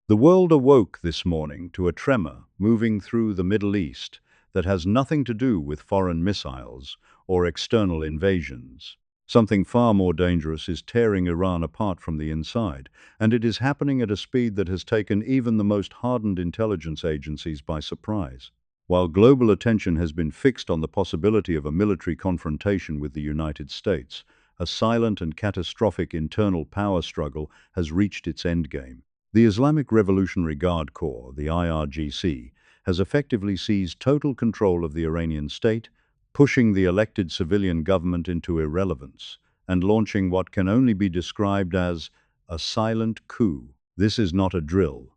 The world awoke this morning to a tremor moving through the Middle East that has nothing to do with foreign missiles or external invasions. Something far more dangerous is tearing Iran apart from the inside, and it is happening at a speed that has taken even the most hardened intelligence agencies by surprise. While global attention has been fixed on the possibility of a military confrontation with the United States, a silent and catastrophic internal power struggle has reached its endgame. The Islamic Revolutionary Guard Corps, the IRGC, has effectively seized total control of the Iranian state, pushing the elected civilian government into irrelevance and launching what can only be described as a silent coup. This is not a drill,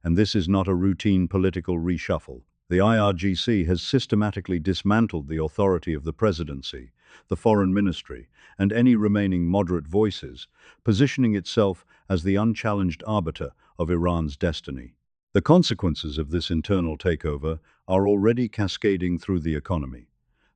and this is not a routine political reshuffle. The IRGC has systematically dismantled the authority of the presidency, the foreign ministry, and any remaining moderate voices, positioning itself as the unchallenged arbiter of Iran's destiny. The consequences of this internal takeover are already cascading through the economy,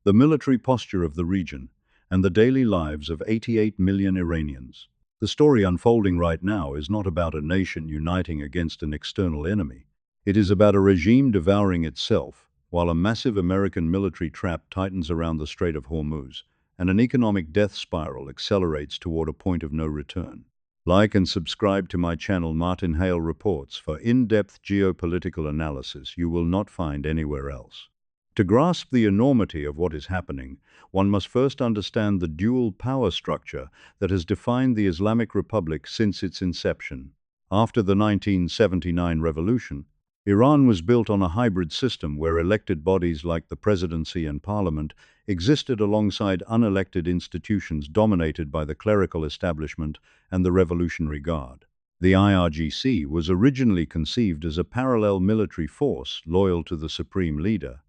the military posture of the region, and the daily lives of 88 million Iranians. The story unfolding right now is not about a nation uniting against an external enemy. It is about a regime devouring itself, while a massive American military trap tightens around the Strait of Hormuz, and an economic death spiral accelerates toward a point of no return. Like and subscribe to my channel Martin Hale Reports for in-depth geopolitical analysis you will not find anywhere else. To grasp the enormity of what is happening, one must first understand the dual power structure that has defined the Islamic Republic since its inception. After the 1979 revolution, Iran was built on a hybrid system where elected bodies like the presidency and parliament existed alongside unelected institutions dominated by the clerical establishment and the Revolutionary Guard. The IRGC was originally conceived as a parallel military force loyal to the supreme leader,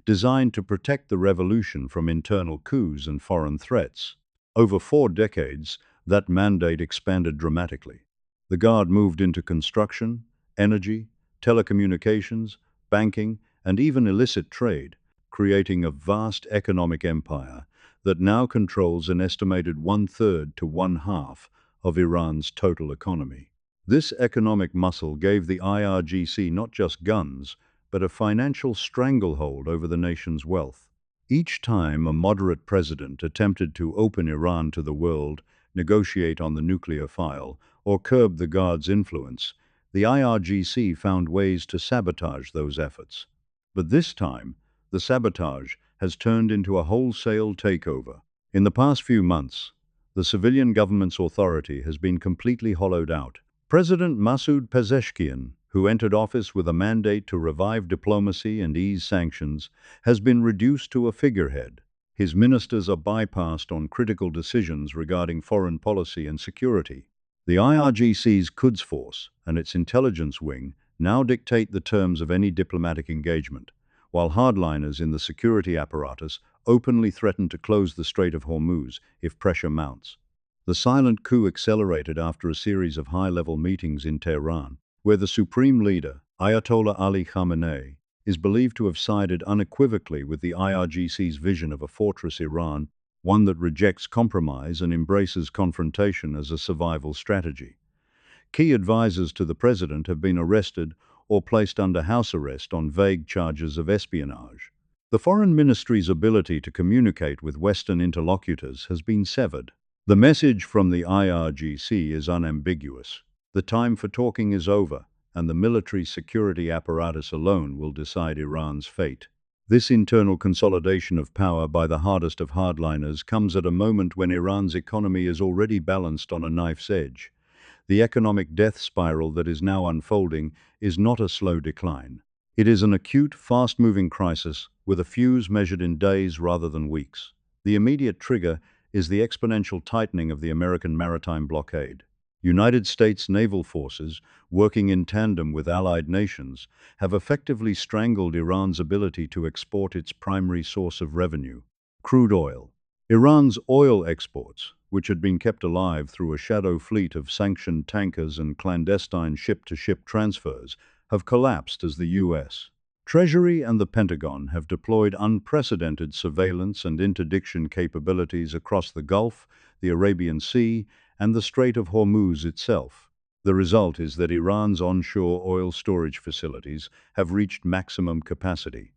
designed to protect the revolution from internal coups and foreign threats. Over 4 decades, that mandate expanded dramatically. The Guard moved into construction, energy, telecommunications, banking, and even illicit trade, creating a vast economic empire that now controls an estimated 1/3 to 1/2 of Iran's total economy. This economic muscle gave the IRGC not just guns, but a financial stranglehold over the nation's wealth. Each time a moderate president attempted to open Iran to the world, negotiate on the nuclear file, or curb the Guard's influence, the IRGC found ways to sabotage those efforts. But this time, the sabotage has turned into a wholesale takeover. In the past few months, the civilian government's authority has been completely hollowed out. President Masoud Pezeshkian, who entered office with a mandate to revive diplomacy and ease sanctions, has been reduced to a figurehead. His ministers are bypassed on critical decisions regarding foreign policy and security. The IRGC's Quds Force and its intelligence wing now dictate the terms of any diplomatic engagement, while hardliners in the security apparatus openly threaten to close the Strait of Hormuz if pressure mounts. The silent coup accelerated after a series of high-level meetings in Tehran, where the supreme leader, Ayatollah Ali Khamenei, is believed to have sided unequivocally with the IRGC's vision of a fortress Iran, one that rejects compromise and embraces confrontation as a survival strategy. Key advisors to the president have been arrested or placed under house arrest on vague charges of espionage. The foreign ministry's ability to communicate with Western interlocutors has been severed. The message from the IRGC is unambiguous. The time for talking is over, and the military security apparatus alone will decide Iran's fate. This internal consolidation of power by the hardest of hardliners comes at a moment when Iran's economy is already balanced on a knife's edge. The economic death spiral that is now unfolding is not a slow decline. It is an acute, fast-moving crisis with a fuse measured in days rather than weeks. The immediate trigger is the exponential tightening of the American maritime blockade. United States naval forces, working in tandem with allied nations, have effectively strangled Iran's ability to export its primary source of revenue, crude oil. Iran's oil exports, which had been kept alive through a shadow fleet of sanctioned tankers and clandestine ship-to-ship transfers, have collapsed as the U.S. Treasury and the Pentagon have deployed unprecedented surveillance and interdiction capabilities across the Gulf, the Arabian Sea, and the Strait of Hormuz itself. The result is that Iran's onshore oil storage facilities have reached maximum capacity.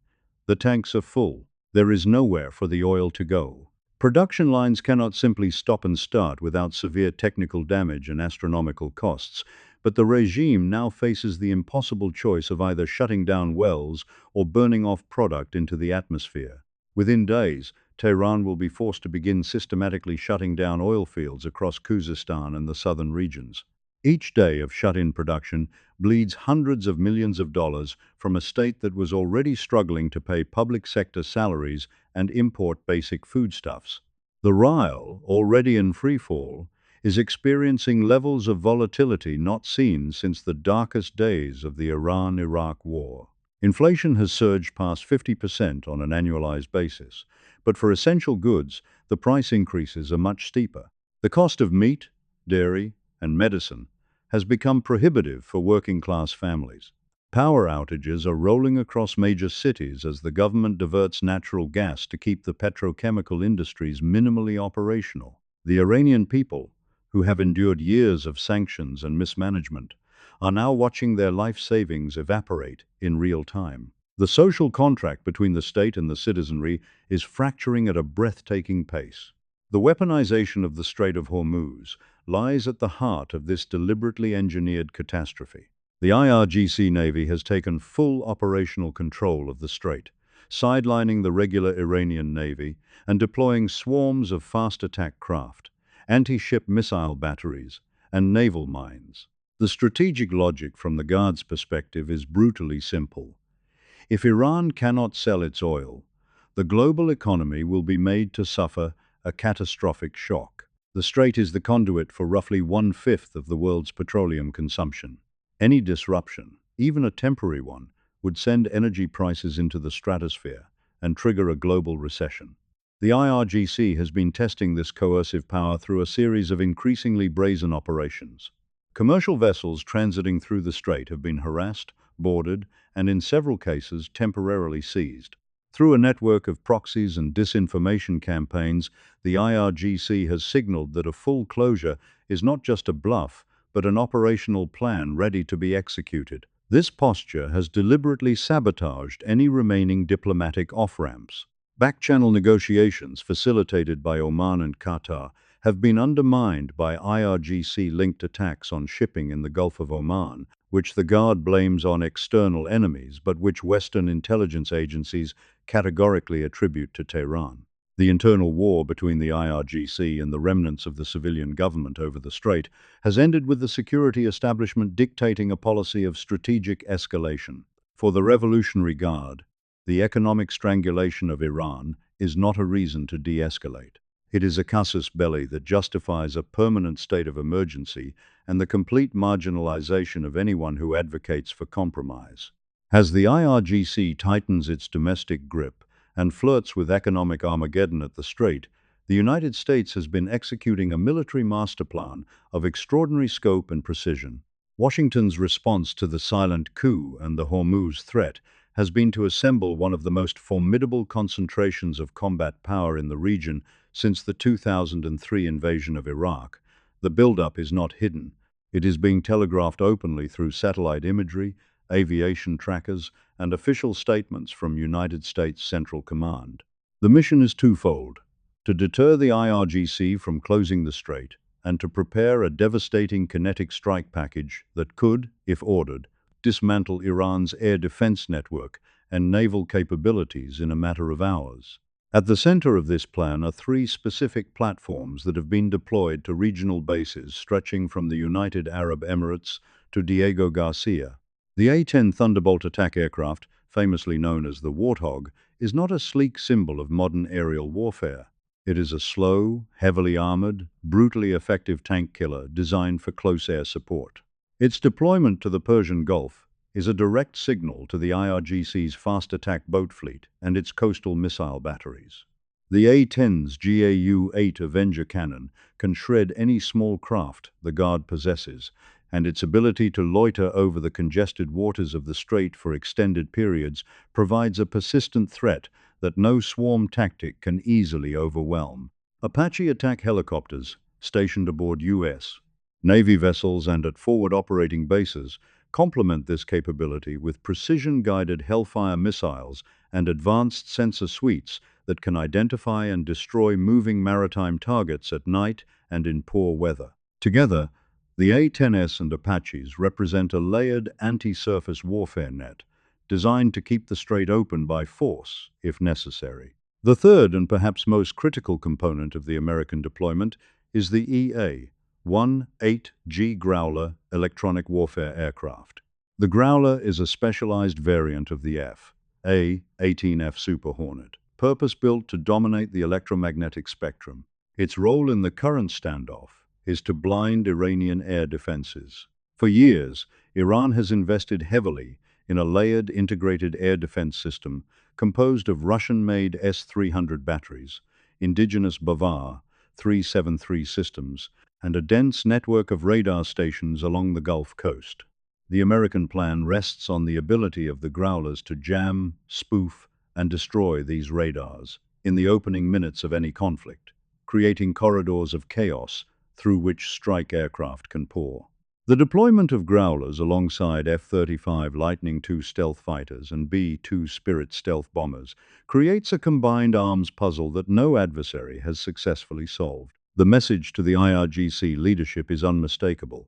The tanks are full. There is nowhere for the oil to go. Production lines cannot simply stop and start without severe technical damage and astronomical costs, but the regime now faces the impossible choice of either shutting down wells or burning off product into the atmosphere. Within days, Tehran will be forced to begin systematically shutting down oil fields across Khuzestan and the southern regions. Each day of shut-in production bleeds hundreds of millions of dollars from a state that was already struggling to pay public sector salaries and import basic foodstuffs. The rial, already in freefall, is experiencing levels of volatility not seen since the darkest days of the Iran-Iraq war. Inflation has surged past 50% on an annualized basis, but for essential goods, the price increases are much steeper. The cost of meat, dairy, and medicine has become prohibitive for working-class families. Power outages are rolling across major cities as the government diverts natural gas to keep the petrochemical industries minimally operational. The Iranian people, who have endured years of sanctions and mismanagement, are now watching their life savings evaporate in real time. The social contract between the state and the citizenry is fracturing at a breathtaking pace. The weaponization of the Strait of Hormuz lies at the heart of this deliberately engineered catastrophe. The IRGC Navy has taken full operational control of the strait, sidelining the regular Iranian Navy and deploying swarms of fast attack craft, anti-ship missile batteries, and naval mines. The strategic logic from the Guard's perspective is brutally simple. If Iran cannot sell its oil, the global economy will be made to suffer a catastrophic shock. The strait is the conduit for roughly one-fifth of the world's petroleum consumption. Any disruption, even a temporary one, would send energy prices into the stratosphere and trigger a global recession. The IRGC has been testing this coercive power through a series of increasingly brazen operations. Commercial vessels transiting through the strait have been harassed, boarded, and in several cases temporarily seized. Through a network of proxies and disinformation campaigns, the IRGC has signaled that a full closure is not just a bluff, but an operational plan ready to be executed. This posture has deliberately sabotaged any remaining diplomatic off-ramps. Back-channel negotiations facilitated by Oman and Qatar have been undermined by IRGC-linked attacks on shipping in the Gulf of Oman, which the Guard blames on external enemies, but which Western intelligence agencies categorically attribute to Tehran. The internal war between the IRGC and the remnants of the civilian government over the strait has ended with the security establishment dictating a policy of strategic escalation. For the Revolutionary Guard, the economic strangulation of Iran is not a reason to de-escalate. It is a casus belli that justifies a permanent state of emergency and the complete marginalization of anyone who advocates for compromise. As the IRGC tightens its domestic grip and flirts with economic Armageddon at the Strait, the United States has been executing a military masterplan of extraordinary scope and precision. Washington's response to the silent coup and the Hormuz threat has been to assemble one of the most formidable concentrations of combat power in the region since the 2003 invasion of Iraq. The buildup is not hidden. It is being telegraphed openly through satellite imagery, aviation trackers, and official statements from United States Central Command. The mission is twofold: to deter the IRGC from closing the strait, and to prepare a devastating kinetic strike package that could, if ordered, dismantle Iran's air defense network and naval capabilities in a matter of hours. At the center of this plan are three specific platforms that have been deployed to regional bases stretching from the United Arab Emirates to Diego Garcia. The A-10 Thunderbolt attack aircraft, famously known as the Warthog, is not a sleek symbol of modern aerial warfare. It is a slow, heavily armored, brutally effective tank killer designed for close air support. Its deployment to the Persian Gulf is a direct signal to the IRGC's fast attack boat fleet and its coastal missile batteries. The A-10's GAU-8 Avenger cannon can shred any small craft the Guard possesses, and its ability to loiter over the congested waters of the strait for extended periods provides a persistent threat that no swarm tactic can easily overwhelm. Apache attack helicopters, stationed aboard U.S. Navy vessels and at forward operating bases complement this capability with precision-guided Hellfire missiles and advanced sensor suites that can identify and destroy moving maritime targets at night and in poor weather. Together, the A-10S and Apaches represent a layered anti-surface warfare net designed to keep the strait open by force, if necessary. The third and perhaps most critical component of the American deployment is the EA-18G Growler electronic warfare aircraft. The Growler is a specialized variant of the A-18F Super Hornet, purpose-built to dominate the electromagnetic spectrum. Its role in the current standoff is to blind Iranian air defenses. For years, Iran has invested heavily in a layered integrated air defense system composed of Russian-made S-300 batteries, indigenous Bavar 373 systems, and a dense network of radar stations along the Gulf Coast. The American plan rests on the ability of the Growlers to jam, spoof, and destroy these radars in the opening minutes of any conflict, creating corridors of chaos through which strike aircraft can pour. The deployment of Growlers alongside F-35 Lightning II stealth fighters and B-2 Spirit stealth bombers creates a combined arms puzzle that no adversary has successfully solved. The message to the IRGC leadership is unmistakable.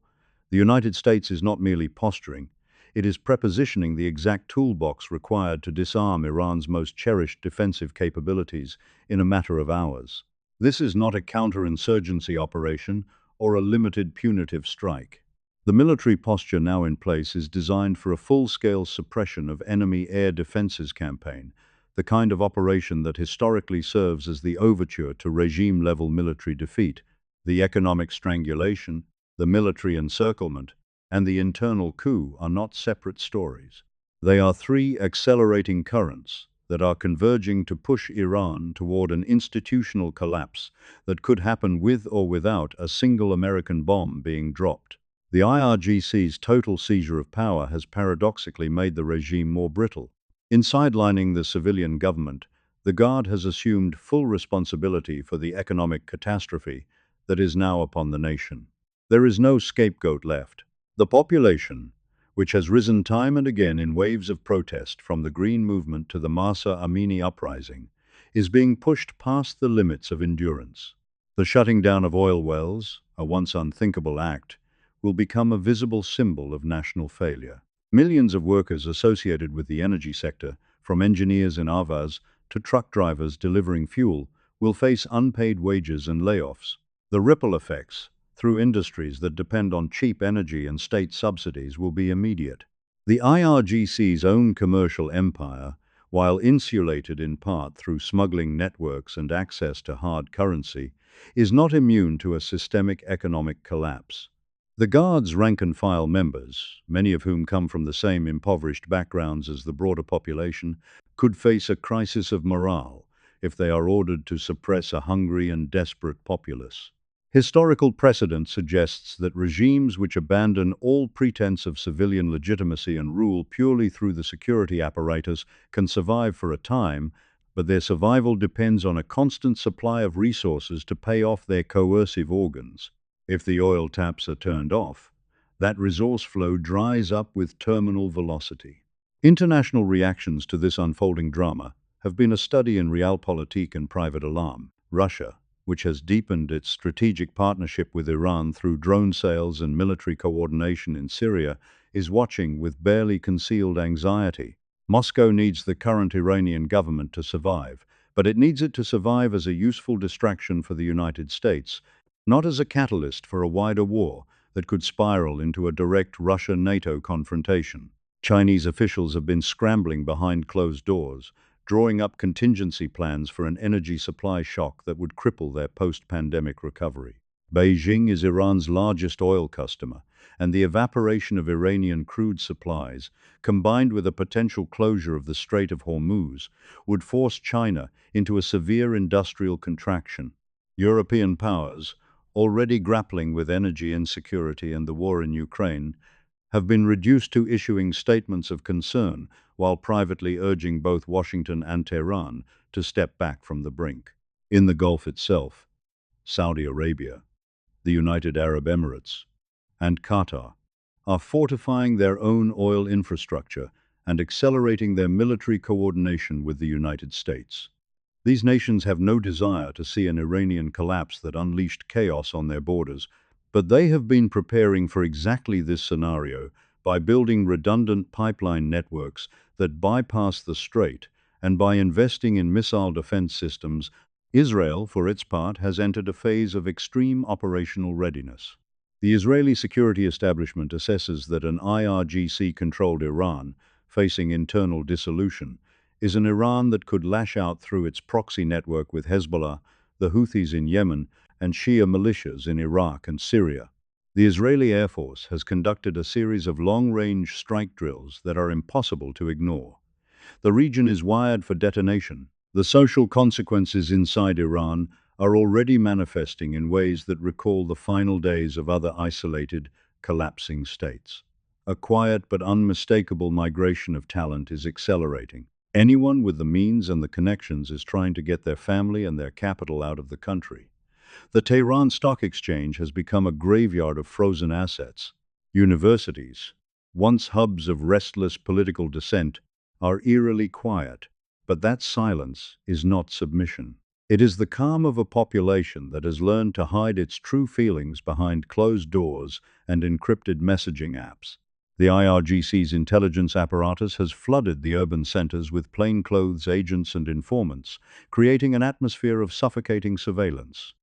The United States is not merely posturing, it is prepositioning the exact toolbox required to disarm Iran's most cherished defensive capabilities in a matter of hours. This is not a counterinsurgency operation or a limited punitive strike. The military posture now in place is designed for a full-scale suppression of enemy air defenses campaign, the kind of operation that historically serves as the overture to regime-level military defeat. The economic strangulation, the military encirclement, and the internal coup are not separate stories. They are three accelerating currents that are converging to push Iran toward an institutional collapse that could happen with or without a single American bomb being dropped. The IRGC's total seizure of power has paradoxically made the regime more brittle. In sidelining the civilian government, the Guard has assumed full responsibility for the economic catastrophe that is now upon the nation. There is no scapegoat left. The population, which has risen time and again in waves of protest from the Green Movement to the Mahsa Amini uprising, is being pushed past the limits of endurance. The shutting down of oil wells, a once unthinkable act, will become a visible symbol of national failure. Millions of workers associated with the energy sector, from engineers in Avaz to truck drivers delivering fuel, will face unpaid wages and layoffs. The ripple effects, through industries that depend on cheap energy and state subsidies, will be immediate. The IRGC's own commercial empire, while insulated in part through smuggling networks and access to hard currency, is not immune to a systemic economic collapse. The Guard's rank-and-file members, many of whom come from the same impoverished backgrounds as the broader population, could face a crisis of morale if they are ordered to suppress a hungry and desperate populace. Historical precedent suggests that regimes which abandon all pretense of civilian legitimacy and rule purely through the security apparatus can survive for a time, but their survival depends on a constant supply of resources to pay off their coercive organs. If the oil taps are turned off, that resource flow dries up with terminal velocity. International reactions to this unfolding drama have been a study in realpolitik and private alarm. Russia, which has deepened its strategic partnership with Iran through drone sales and military coordination in Syria, is watching with barely concealed anxiety. Moscow needs the current Iranian government to survive, but it needs it to survive as a useful distraction for the United States, not as a catalyst for a wider war that could spiral into a direct Russia-NATO confrontation. Chinese officials have been scrambling behind closed doors, drawing up contingency plans for an energy supply shock that would cripple their post-pandemic recovery. Beijing is Iran's largest oil customer, and the evaporation of Iranian crude supplies, combined with a potential closure of the Strait of Hormuz, would force China into a severe industrial contraction. European powers, already grappling with energy insecurity and the war in Ukraine, have been reduced to issuing statements of concern while privately urging both Washington and Tehran to step back from the brink. In the Gulf itself, Saudi Arabia, the United Arab Emirates, and Qatar are fortifying their own oil infrastructure and accelerating their military coordination with the United States. These nations have no desire to see an Iranian collapse that unleashed chaos on their borders, but they have been preparing for exactly this scenario by building redundant pipeline networks that bypass the strait and by investing in missile defense systems. Israel, for its part, has entered a phase of extreme operational readiness. The Israeli security establishment assesses that an IRGC-controlled Iran, facing internal dissolution, is an Iran that could lash out through its proxy network with Hezbollah, the Houthis in Yemen, and Shia militias in Iraq and Syria. The Israeli Air Force has conducted a series of long-range strike drills that are impossible to ignore. The region is wired for detonation. The social consequences inside Iran are already manifesting in ways that recall the final days of other isolated, collapsing states. A quiet but unmistakable migration of talent is accelerating. Anyone with the means and the connections is trying to get their family and their capital out of the country. The Tehran Stock Exchange has become a graveyard of frozen assets. Universities, once hubs of restless political dissent, are eerily quiet, but that silence is not submission. It is the calm of a population that has learned to hide its true feelings behind closed doors and encrypted messaging apps. The IRGC's intelligence apparatus has flooded the urban centers with plainclothes agents and informants, creating an atmosphere of suffocating surveillance.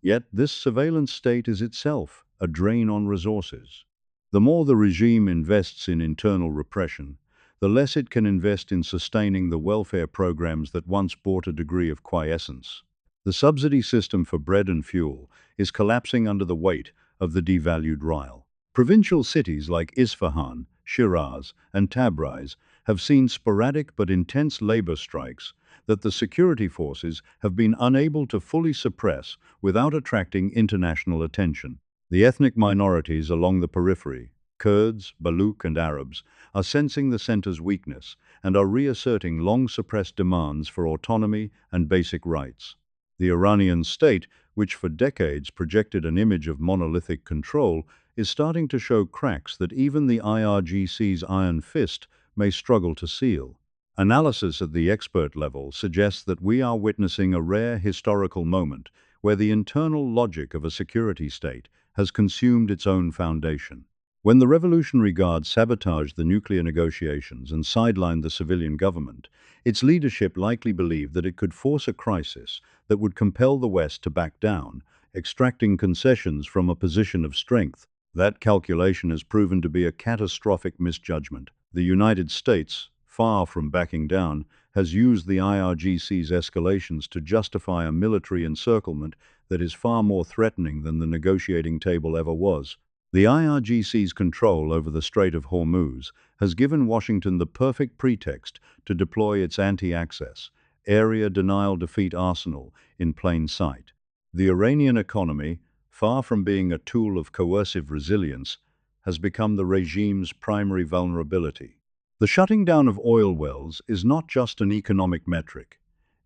Yet this surveillance state is itself a drain on resources. The more the regime invests in internal repression, the less it can invest in sustaining the welfare programs that once brought a degree of quiescence. The subsidy system for bread and fuel is collapsing under the weight of the devalued rial. Provincial cities like Isfahan, Shiraz, and Tabriz have seen sporadic but intense labor strikes that the security forces have been unable to fully suppress without attracting international attention. The ethnic minorities along the periphery, Kurds, Baluch, and Arabs, are sensing the center's weakness and are reasserting long-suppressed demands for autonomy and basic rights. The Iranian state, which for decades projected an image of monolithic control, is starting to show cracks that even the IRGC's iron fist may struggle to seal. Analysis at the expert level suggests that we are witnessing a rare historical moment where the internal logic of a security state has consumed its own foundation. When the Revolutionary Guard sabotaged the nuclear negotiations and sidelined the civilian government, its leadership likely believed that it could force a crisis that would compel the West to back down, extracting concessions from a position of strength. That calculation has proven to be a catastrophic misjudgment. The United States, far from backing down, has used the IRGC's escalations to justify a military encirclement that is far more threatening than the negotiating table ever was. The IRGC's control over the Strait of Hormuz has given Washington the perfect pretext to deploy its anti-access, area denial defeat arsenal in plain sight. The Iranian economy, far from being a tool of coercive resilience, has become the regime's primary vulnerability. The shutting down of oil wells is not just an economic metric.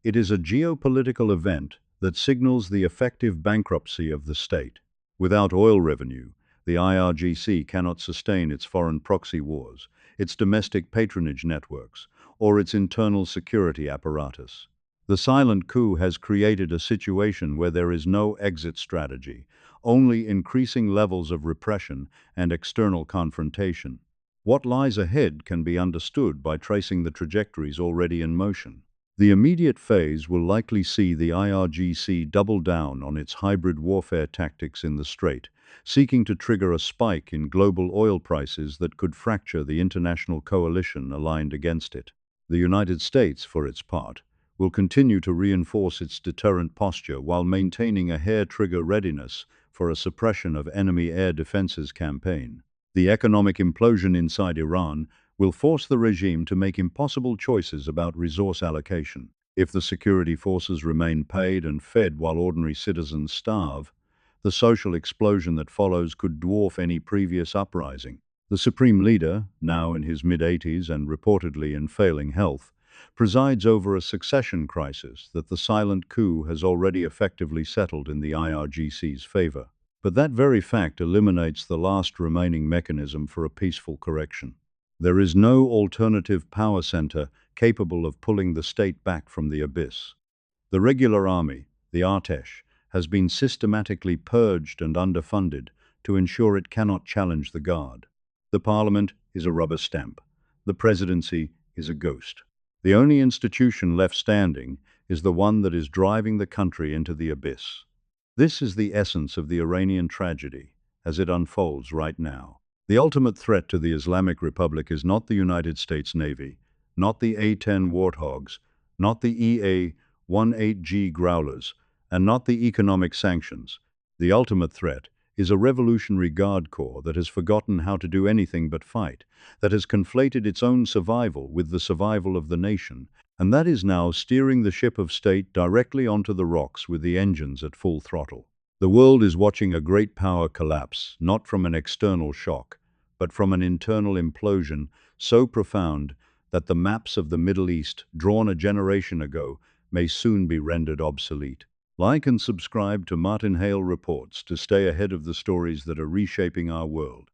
It is a geopolitical event that signals the effective bankruptcy of the state. Without oil revenue, the IRGC cannot sustain its foreign proxy wars, its domestic patronage networks, or its internal security apparatus. The silent coup has created a situation where there is no exit strategy, only increasing levels of repression and external confrontation. What lies ahead can be understood by tracing the trajectories already in motion. The immediate phase will likely see the IRGC double down on its hybrid warfare tactics in the Strait, seeking to trigger a spike in global oil prices that could fracture the international coalition aligned against it. The United States, for its part, will continue to reinforce its deterrent posture while maintaining a hair-trigger readiness for a suppression of enemy air defenses campaign. The economic implosion inside Iran will force the regime to make impossible choices about resource allocation. If the security forces remain paid and fed while ordinary citizens starve, the social explosion that follows could dwarf any previous uprising. The supreme leader, now in his mid-80s and reportedly in failing health, presides over a succession crisis that the silent coup has already effectively settled in the IRGC's favor. But that very fact eliminates the last remaining mechanism for a peaceful correction. There is no alternative power center capable of pulling the state back from the abyss. The regular army, the Artesh, has been systematically purged and underfunded to ensure it cannot challenge the guard. The parliament is a rubber stamp. The presidency is a ghost. The only institution left standing is the one that is driving the country into the abyss. This is the essence of the Iranian tragedy as it unfolds right now. The ultimate threat to the Islamic Republic is not the United States Navy, not the A-10 Warthogs, not the EA-18G Growlers, and not the economic sanctions. The ultimate threat is a Revolutionary Guard Corps that has forgotten how to do anything but fight, that has conflated its own survival with the survival of the nation, and that is now steering the ship of state directly onto the rocks with the engines at full throttle. The world is watching a great power collapse, not from an external shock, but from an internal implosion so profound that the maps of the Middle East, drawn a generation ago, may soon be rendered obsolete. Like and subscribe to Hale Reports to stay ahead of the stories that are reshaping our world.